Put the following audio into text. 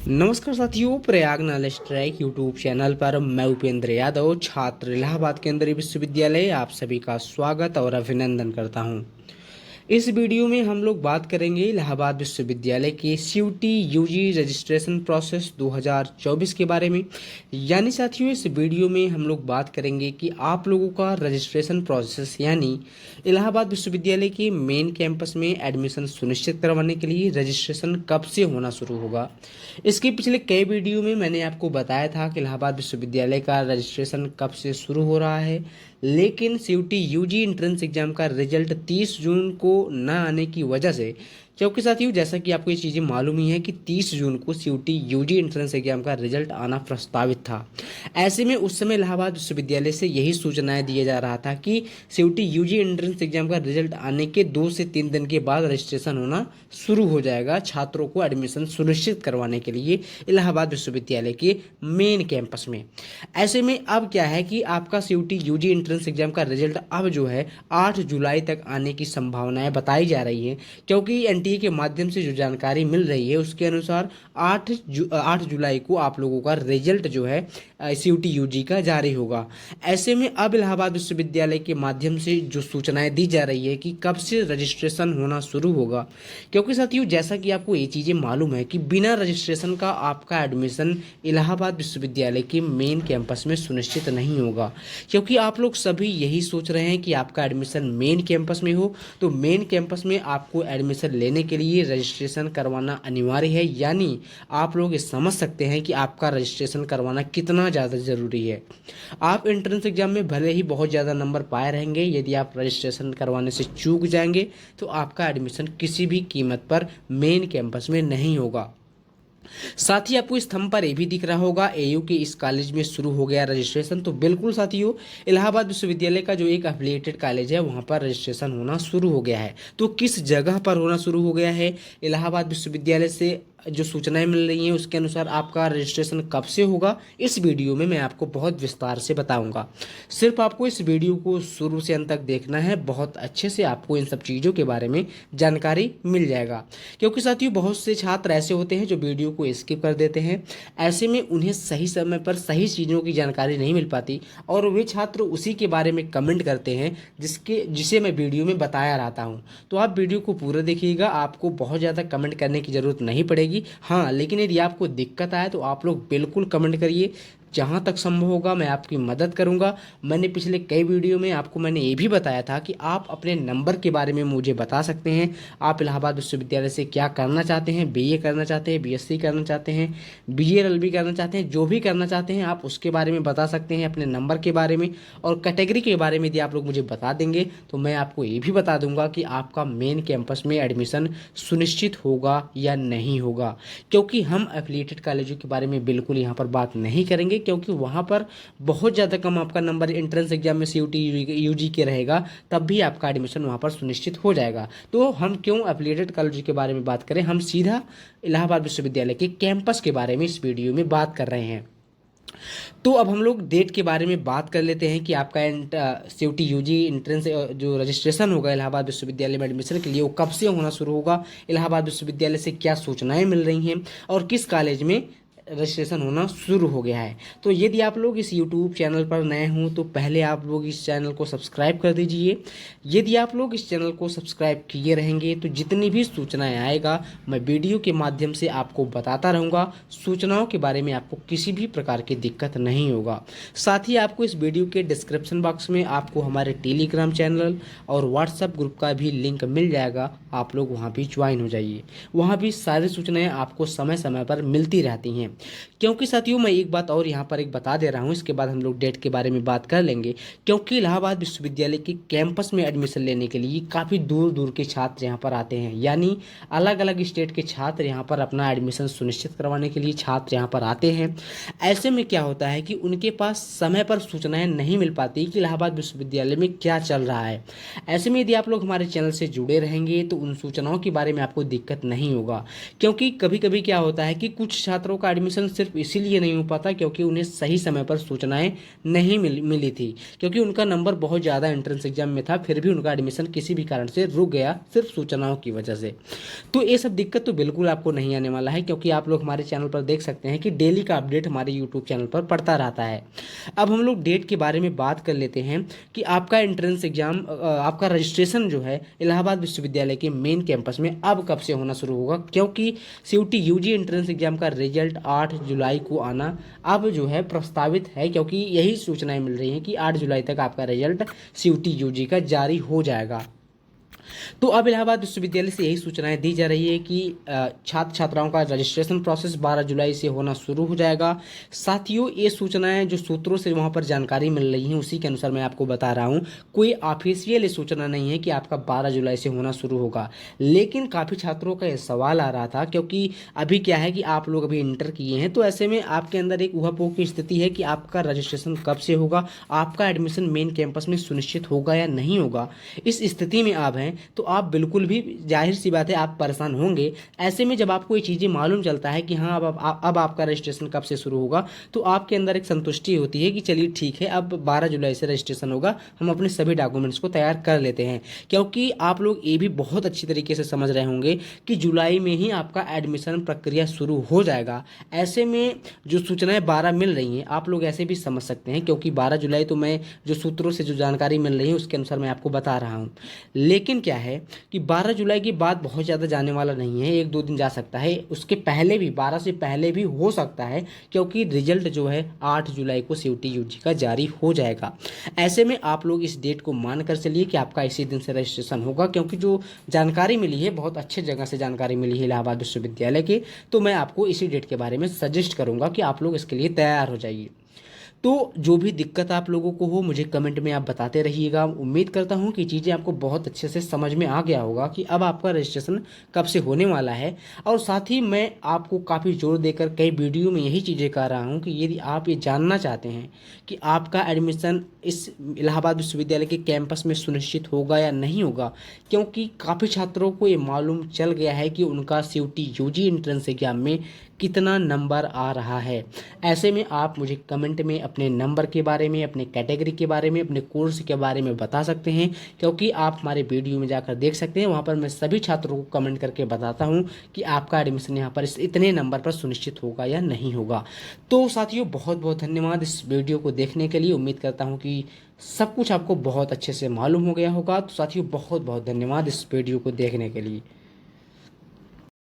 नमस्कार साथियों, Prayag knowledge track YouTube channel पर मैं उपेंद्र यादव छात्र इलाहाबाद केंद्रीय विश्वविद्यालय आप सभी का स्वागत और अभिनंदन करता हूं। इस वीडियो में हम लोग बात करेंगे इलाहाबाद विश्वविद्यालय के सीयूटी यूजी रजिस्ट्रेशन प्रोसेस 2024 के बारे में। यानी साथियों, इस वीडियो में हम लोग बात करेंगे कि आप लोगों का रजिस्ट्रेशन प्रोसेस यानी इलाहाबाद विश्वविद्यालय के मेन कैंपस में एडमिशन सुनिश्चित करवाने के लिए रजिस्ट्रेशन कब से होना शुरू होगा। इसके पिछले कई वीडियो में मैंने आपको बताया था कि इलाहाबाद विश्वविद्यालय का रजिस्ट्रेशन कब से शुरू हो रहा है, लेकिन सीयूटी यूजी एंट्रेंस एग्जाम का रिजल्ट 30 जून को न आने की वजह से, क्योंकि साथियों जैसा कि आपको ये चीज़ें मालूम ही है कि 30 जून को सीयूटी यूजी एंट्रेंस एग्जाम का रिजल्ट आना प्रस्तावित था। ऐसे में उस समय इलाहाबाद विश्वविद्यालय से यही सूचनाएं दिया जा रहा था कि सीयूटी यूजी एंट्रेंस एग्जाम का रिजल्ट आने के 2 से 3 दिन के बाद रजिस्ट्रेशन होना शुरू हो जाएगा छात्रों को एडमिशन सुनिश्चित करवाने के लिए इलाहाबाद विश्वविद्यालय के मेन कैंपस में। ऐसे में अब क्या है कि आपका सीयूटी यूजी एंट्रेंस एग्जाम का रिजल्ट अब जो है 8 जुलाई तक आने की संभावनाएं बताई जा रही हैं, क्योंकि एनटीए के माध्यम से जो जानकारी मिल रही है उसके अनुसार 8 जुलाई को आप लोगों का रिजल्ट जो है सीयूटी यूजी का जारी होगा। ऐसे में अब इलाहाबाद विश्वविद्यालय के माध्यम से जो सूचनाएं दी जा रही है कि कब से रजिस्ट्रेशन होना शुरू होगा, क्योंकि साथियों जैसा कि आपको ये चीज़ें मालूम है कि बिना रजिस्ट्रेशन का आपका एडमिशन इलाहाबाद विश्वविद्यालय के मेन कैंपस में सुनिश्चित नहीं होगा। क्योंकि आप लोग सभी यही सोच रहे हैं कि आपका एडमिशन मेन कैंपस में हो, तो मेन कैंपस में आपको एडमिशन लेने के लिए रजिस्ट्रेशन करवाना अनिवार्य है। यानी आप लोग ये समझ सकते हैं कि आपका रजिस्ट्रेशन करवाना कितना ज़्यादा ज़रूरी है। आप एंट्रेंस एग्जाम में भले ही बहुत ज़्यादा नंबर पाए रहेंगे, यदि आप रजिस्ट्रेशन करवाने से चूक जाएंगे तो आपका एडमिशन किसी भी कीमत पर मेन कैंपस में नहीं होगा। साथ ही आपको इस स्तंभ पर ये भी दिख रहा होगा एयू के इस कॉलेज में शुरू हो गया रजिस्ट्रेशन। तो बिल्कुल साथियों, इलाहाबाद विश्वविद्यालय का जो एक एफिलिएटेड कॉलेज है वहाँ पर रजिस्ट्रेशन होना शुरू हो गया है। तो किस जगह पर होना शुरू हो गया है, इलाहाबाद विश्वविद्यालय से जो सूचनाएं मिल रही हैं उसके अनुसार आपका रजिस्ट्रेशन कब से होगा, इस वीडियो में मैं आपको बहुत विस्तार से बताऊंगा। सिर्फ आपको इस वीडियो को शुरू से अंत तक देखना है, बहुत अच्छे से आपको इन सब चीज़ों के बारे में जानकारी मिल जाएगा। क्योंकि साथियों बहुत से छात्र ऐसे होते हैं जो वीडियो को स्किप कर देते हैं। ऐसे में उन्हें सही समय पर सही चीज़ों की जानकारी नहीं मिल पाती और वे छात्र उसी के बारे में कमेंट करते हैं जिसे मैं वीडियो में बताया रहता हूँ। तो आप वीडियो को पूरा देखिएगा, आपको बहुत ज़्यादा कमेंट करने की ज़रूरत नहीं पड़ेगी। हाँ, लेकिन यदि आपको दिक्कत आए तो आप लोग बिल्कुल कमेंट करिए, जहाँ तक संभव होगा मैं आपकी मदद करूँगा। मैंने पिछले कई वीडियो में आपको मैंने ये भी बताया था कि आप अपने नंबर के बारे में मुझे बता सकते हैं। आप इलाहाबाद विश्वविद्यालय से क्या करना चाहते हैं, बीए करना चाहते हैं, बीएससी करना चाहते हैं, बीएलएलबी करना चाहते हैं, जो भी करना चाहते हैं आप उसके बारे में बता सकते हैं, अपने नंबर के बारे में और कैटेगरी के बारे में यदि आप लोग मुझे बता देंगे तो मैं आपको ये भी बता दूंगा कि आपका मेन कैंपस में एडमिशन सुनिश्चित होगा या नहीं होगा। क्योंकि हम एफिलिएटेड कॉलेजों के बारे में बिल्कुल यहाँ पर बात नहीं करेंगे, क्योंकि वहाँ पर बहुत ज़्यादा कम आपका नंबर एंट्रेंस एग्जाम में सीयूटी यूजी के रहेगा, तब भी आपका एडमिशन वहाँ पर सुनिश्चित हो जाएगा। तो हम क्यों एफिलिएटेड कॉलेज के बारे में बात करें, हम सीधा इलाहाबाद विश्वविद्यालय के कैंपस के बारे में इस वीडियो में बात कर रहे हैं। तो अब हम लोग डेट के बारे में बात कर लेते हैं कि आपका सीयूटी यूजी एंट्रेंस जो रजिस्ट्रेशन होगा इलाहाबाद विश्वविद्यालय में एडमिशन के लिए वो कब से होना शुरू होगा, इलाहाबाद विश्वविद्यालय से क्या सूचनाएं मिल रही हैं और किस कॉलेज में रजिस्ट्रेशन होना शुरू हो गया है। तो यदि आप लोग इस यूट्यूब चैनल पर नए हों तो पहले आप लोग इस चैनल को सब्सक्राइब कर दीजिए। यदि आप लोग इस चैनल को सब्सक्राइब किए रहेंगे तो जितनी भी सूचनाएं आएगा मैं वीडियो के माध्यम से आपको बताता रहूँगा। सूचनाओं के बारे में आपको किसी भी प्रकार की दिक्कत नहीं होगा। साथ ही आपको इस वीडियो के डिस्क्रिप्शन बॉक्स में आपको हमारे टेलीग्राम चैनल और व्हाट्सएप ग्रुप का भी लिंक मिल जाएगा, आप लोग वहाँ भी ज्वाइन हो जाइए। वहाँ भी सारी सूचनाएं आपको समय समय पर मिलती रहती हैं। क्योंकि साथियों मैं एक बात और यहाँ पर एक बता दे रहा हूँ, इसके बाद हम लोग डेट के बारे में बात कर लेंगे। क्योंकि इलाहाबाद विश्वविद्यालय के कैंपस में एडमिशन लेने के लिए काफ़ी दूर दूर के छात्र यहाँ पर आते हैं, यानी अलग अलग स्टेट के छात्र यहाँ पर अपना एडमिशन सुनिश्चित करवाने के लिए छात्र यहाँ पर आते हैं। ऐसे में क्या होता है कि उनके पास समय पर सूचनाएं नहीं मिल पाती कि इलाहाबाद विश्वविद्यालय में क्या चल रहा है। ऐसे में यदि आप लोग हमारे चैनल से जुड़े रहेंगे तो उन सूचनाओं के बारे में आपको दिक्कत नहीं होगा। क्योंकि कभी कभी क्या होता है कि कुछ छात्रों का एडमिशन एडमिशन सिर्फ इसीलिए नहीं हो पाता क्योंकि उन्हें सही समय पर सूचनाएं नहीं मिली थी, क्योंकि उनका नंबर बहुत ज़्यादा एंट्रेंस एग्जाम में था, फिर भी उनका एडमिशन किसी भी कारण से रुक गया सिर्फ सूचनाओं की वजह से। तो ये सब दिक्कत तो बिल्कुल आपको नहीं आने वाला है, क्योंकि आप लोग हमारे चैनल पर देख सकते हैं कि डेली का अपडेट हमारे यूट्यूब चैनल पर पड़ता रहता है। अब हम लोग डेट के बारे में बात कर लेते हैं कि आपका एंट्रेंस एग्जाम, आपका रजिस्ट्रेशन जो है इलाहाबाद विश्वविद्यालय के मेन कैंपस में अब कब से होना शुरू होगा, क्योंकि सीयूटी यूजी एंट्रेंस एग्जाम का रिजल्ट 8 जुलाई को आना अब जो है प्रस्तावित है, क्योंकि यही सूचनाएं मिल रही हैं कि 8 जुलाई तक आपका रिजल्ट सीयूटी यूजी का जारी हो जाएगा। तो अब इलाहाबाद विश्वविद्यालय से यही सूचनाएं दी जा रही है कि छात्र छात्राओं का रजिस्ट्रेशन प्रोसेस 12 जुलाई से होना शुरू हो जाएगा। साथियों, ये सूचनाएं जो सूत्रों से वहां पर जानकारी मिल रही है उसी के अनुसार मैं आपको बता रहा हूं। कोई ऑफिशियल सूचना नहीं है कि आपका 12 जुलाई से होना शुरू होगा, लेकिन काफ़ी छात्रों का यह सवाल आ रहा था, क्योंकि अभी क्या है कि आप लोग अभी इंटर किए हैं, तो ऐसे में आपके अंदर एक ऊहापोह की स्थिति है कि आपका रजिस्ट्रेशन कब से होगा, आपका एडमिशन मेन कैंपस में सुनिश्चित होगा या नहीं होगा। इस स्थिति में आप हैं तो आप बिल्कुल भी, जाहिर सी बात है, आप परेशान होंगे। ऐसे में जब आपको ये चीज़ें मालूम चलता है कि हाँ अब आपका रजिस्ट्रेशन कब से शुरू होगा, तो आपके अंदर एक संतुष्टि होती है कि चलिए ठीक है, अब 12 जुलाई से रजिस्ट्रेशन होगा, हम अपने सभी डॉक्यूमेंट्स को तैयार कर लेते हैं। क्योंकि आप लोग ये भी बहुत अच्छी तरीके से समझ रहे होंगे कि जुलाई में ही आपका एडमिशन प्रक्रिया शुरू हो जाएगा। ऐसे में जो सूचनाएं 12 मिल रही हैं, आप लोग ऐसे भी समझ सकते हैं, क्योंकि 12 जुलाई तो मैं जो सूत्रों से जो जानकारी मिल रही है उसके अनुसार मैं आपको बता रहा हूँ। लेकिन क्या है कि 12 जुलाई के बाद बहुत ज़्यादा जाने वाला नहीं है, 1-2 दिन जा सकता है, उसके पहले भी 12 से पहले भी हो सकता है, क्योंकि रिजल्ट जो है 8 जुलाई को सीयूटी यूजी का जारी हो जाएगा। ऐसे में आप लोग इस डेट को मान कर चलिए कि आपका इसी दिन से रजिस्ट्रेशन होगा, क्योंकि जो जानकारी मिली है बहुत अच्छे जगह से जानकारी मिली है इलाहाबाद विश्वविद्यालय के, तो मैं आपको इसी डेट के बारे में सजेस्ट करूँगा कि आप लोग इसके लिए तैयार हो जाइए। तो जो भी दिक्कत आप लोगों को हो मुझे कमेंट में आप बताते रहिएगा। उम्मीद करता हूँ कि चीज़ें आपको बहुत अच्छे से समझ में आ गया होगा कि अब आपका रजिस्ट्रेशन कब से होने वाला है। और साथ ही मैं आपको काफ़ी जोर देकर कई वीडियो में यही चीज़ें कह रहा हूँ कि यदि आप ये जानना चाहते हैं कि आपका एडमिशन इस इलाहाबाद विश्वविद्यालय के कैंपस में सुनिश्चित होगा या नहीं होगा, क्योंकि काफ़ी छात्रों को ये मालूम चल गया है कि उनका सीयूटी यूजी एंट्रेंस एग्जाम में कितना नंबर आ रहा है। ऐसे में आप मुझे कमेंट में अपने नंबर के बारे में, अपने कैटेगरी के बारे में, अपने कोर्स के बारे में बता सकते हैं, क्योंकि आप हमारे वीडियो में जाकर देख सकते हैं, वहाँ पर मैं सभी छात्रों को कमेंट करके बताता हूँ कि आपका एडमिशन यहाँ पर इस इतने नंबर पर सुनिश्चित होगा या नहीं होगा। तो साथियों, बहुत बहुत धन्यवाद इस वीडियो को देखने के लिए। उम्मीद करता हूँ कि सब कुछ आपको बहुत अच्छे से मालूम हो गया होगा। तो साथियों, बहुत बहुत धन्यवाद इस वीडियो को देखने के लिए।